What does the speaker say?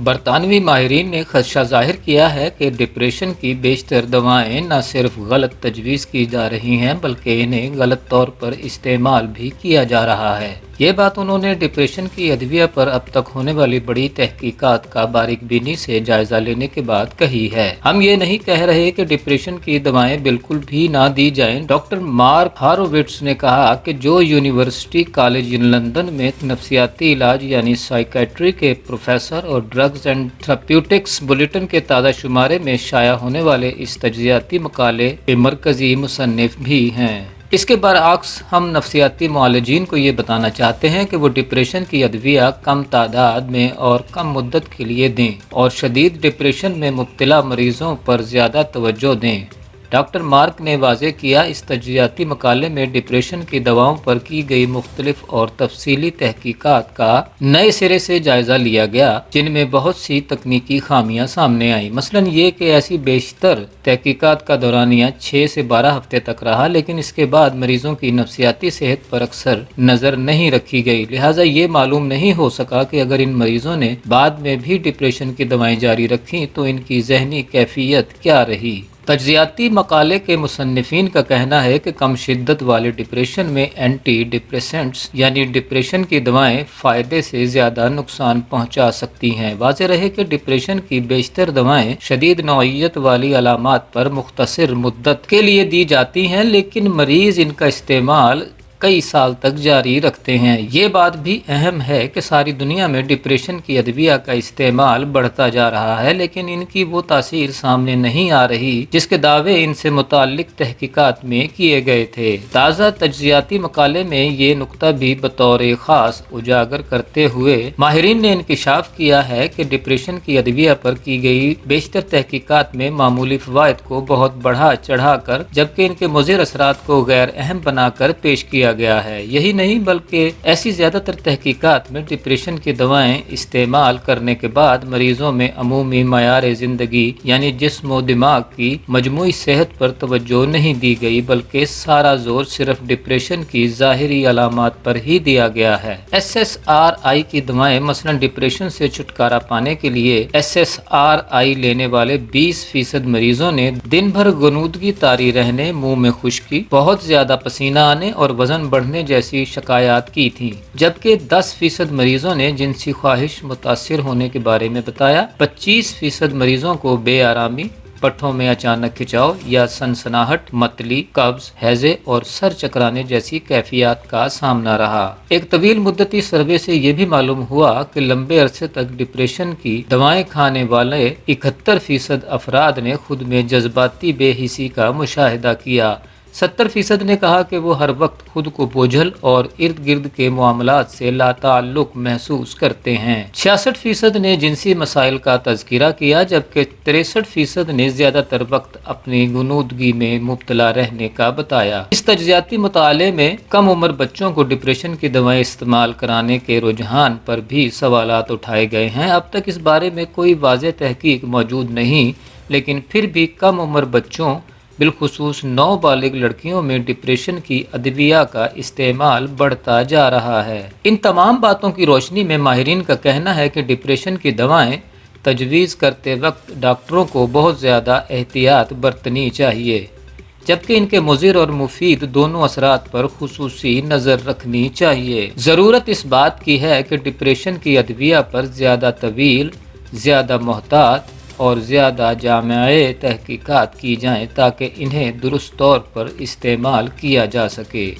برطانوی ماہرین نے خدشہ ظاہر کیا ہے کہ ڈپریشن کی بیشتر دوائیں نہ صرف غلط تجویز کی جا رہی ہیں بلکہ انہیں غلط طور پر استعمال بھی کیا جا رہا ہے۔ یہ بات انہوں نے ڈپریشن کی ادویہ پر اب تک ہونے والی بڑی تحقیقات کا باریک بینی سے جائزہ لینے کے بعد کہی ہے۔ ہم یہ نہیں کہہ رہے کہ ڈپریشن کی دوائیں بالکل بھی نہ دی جائیں۔ ڈاکٹر مارک ہارووٹس نے کہا کہ جو یونیورسٹی کالج لندن میں نفسیاتی علاج یعنی سائیکیٹری کے پروفیسر اور ڈرگز اینڈ تھراپیوٹکس بلیٹن کے تازہ شمارے میں شائع ہونے والے اس تجزیاتی مقالے کے مرکزی مصنف بھی ہیں۔ اس کے برعکس ہم نفسیاتی معالجین کو یہ بتانا چاہتے ہیں کہ وہ ڈپریشن کی ادویہ کم تعداد میں اور کم مدت کے لیے دیں اور شدید ڈپریشن میں مبتلا مریضوں پر زیادہ توجہ دیں۔ ڈاکٹر مارک نے واضح کیا اس تجزیاتی مقالے میں ڈپریشن کی دواؤں پر کی گئی مختلف اور تفصیلی تحقیقات کا نئے سرے سے جائزہ لیا گیا جن میں بہت سی تکنیکی خامیاں سامنے آئیں، مثلاً یہ کہ ایسی بیشتر تحقیقات کا دورانیہ 6 سے 12 ہفتے تک رہا لیکن اس کے بعد مریضوں کی نفسیاتی صحت پر اکثر نظر نہیں رکھی گئی، لہٰذا یہ معلوم نہیں ہو سکا کہ اگر ان مریضوں نے بعد میں بھی ڈپریشن کی دوائیں جاری رکھیں تو ان کی ذہنی کیفیت کیا رہی۔ تجزیاتی مقالے کے مصنفین کا کہنا ہے کہ کم شدت والے ڈپریشن میں اینٹی ڈپریسنٹس یعنی ڈپریشن کی دوائیں فائدے سے زیادہ نقصان پہنچا سکتی ہیں۔ واضح رہے کہ ڈپریشن کی بیشتر دوائیں شدید نوعیت والی علامات پر مختصر مدت کے لیے دی جاتی ہیں لیکن مریض ان کا استعمال کئی سال تک جاری رکھتے ہیں۔ یہ بات بھی اہم ہے کہ ساری دنیا میں ڈپریشن کی ادویہ کا استعمال بڑھتا جا رہا ہے لیکن ان کی وہ تاثیر سامنے نہیں آ رہی جس کے دعوے ان سے متعلق تحقیقات میں کیے گئے تھے۔ تازہ تجزیاتی مقالے میں یہ نقطہ بھی بطور خاص اجاگر کرتے ہوئے ماہرین نے انکشاف کیا ہے کہ ڈپریشن کی ادویہ پر کی گئی بیشتر تحقیقات میں معمولی فوائد کو بہت بڑھا چڑھا کر جبکہ ان کے مضر اثرات کو غیر اہم بنا کر پیش کیا گیا ہے۔ یہی نہیں بلکہ ایسی زیادہ تر تحقیقات میں ڈپریشن کی دوائیں استعمال کرنے کے بعد مریضوں میں عمومی معیار زندگی یعنی جسم و دماغ کی مجموعی صحت پر توجہ نہیں دی گئی بلکہ سارا زور صرف ڈپریشن کی ظاہری علامات پر ہی دیا گیا ہے۔ SSRI کی دوائیں مثلا ڈپریشن سے چھٹکارا پانے کے لیے SSRI لینے والے 20% مریضوں نے دن بھر غنودگی طاری رہنے، منہ میں خشکی، بہت زیادہ پسینہ آنے اور وزن بڑھنے جیسی شکایات کی تھیں، جبکہ 10% مریضوں نے جنسی خواہش متاثر ہونے کے بارے میں بتایا۔ 25% مریضوں کو بے آرامی، پٹھوں میں اچانک کھچاؤ یا سنسناہٹ، متلی، قبض، ہیضے اور سر چکرانے جیسی کیفیات کا سامنا رہا۔ ایک طویل مدتی سروے سے یہ بھی معلوم ہوا کہ لمبے عرصے تک ڈپریشن کی دوائیں کھانے والے 71% افراد نے خود میں جذباتی بے حسی کا مشاہدہ کیا۔ 70% نے کہا کہ وہ ہر وقت خود کو بوجھل اور ارد گرد کے معاملات سے لا تعلق محسوس کرتے ہیں۔ 66% نے جنسی مسائل کا تذکرہ کیا جبکہ 63% نے زیادہ تر وقت اپنی غنودگی میں مبتلا رہنے کا بتایا۔ اس تجزیاتی مطالعے میں کم عمر بچوں کو ڈپریشن کی دوائیں استعمال کرانے کے رجحان پر بھی سوالات اٹھائے گئے ہیں۔ اب تک اس بارے میں کوئی واضح تحقیق موجود نہیں لیکن پھر بھی کم عمر بچوں بالخصوص نوبالغ لڑکیوں میں ڈپریشن کی ادویہ کا استعمال بڑھتا جا رہا ہے۔ ان تمام باتوں کی روشنی میں ماہرین کا کہنا ہے کہ ڈپریشن کی دوائیں تجویز کرتے وقت ڈاکٹروں کو بہت زیادہ احتیاط برتنی چاہیے جبکہ ان کے مضر اور مفید دونوں اثرات پر خصوصی نظر رکھنی چاہیے۔ ضرورت اس بات کی ہے کہ ڈپریشن کی ادویہ پر زیادہ طویل، زیادہ محتاط اور زیادہ جامع تحقیقات کی جائیں تاکہ انہیں درست طور پر استعمال کیا جا سکے۔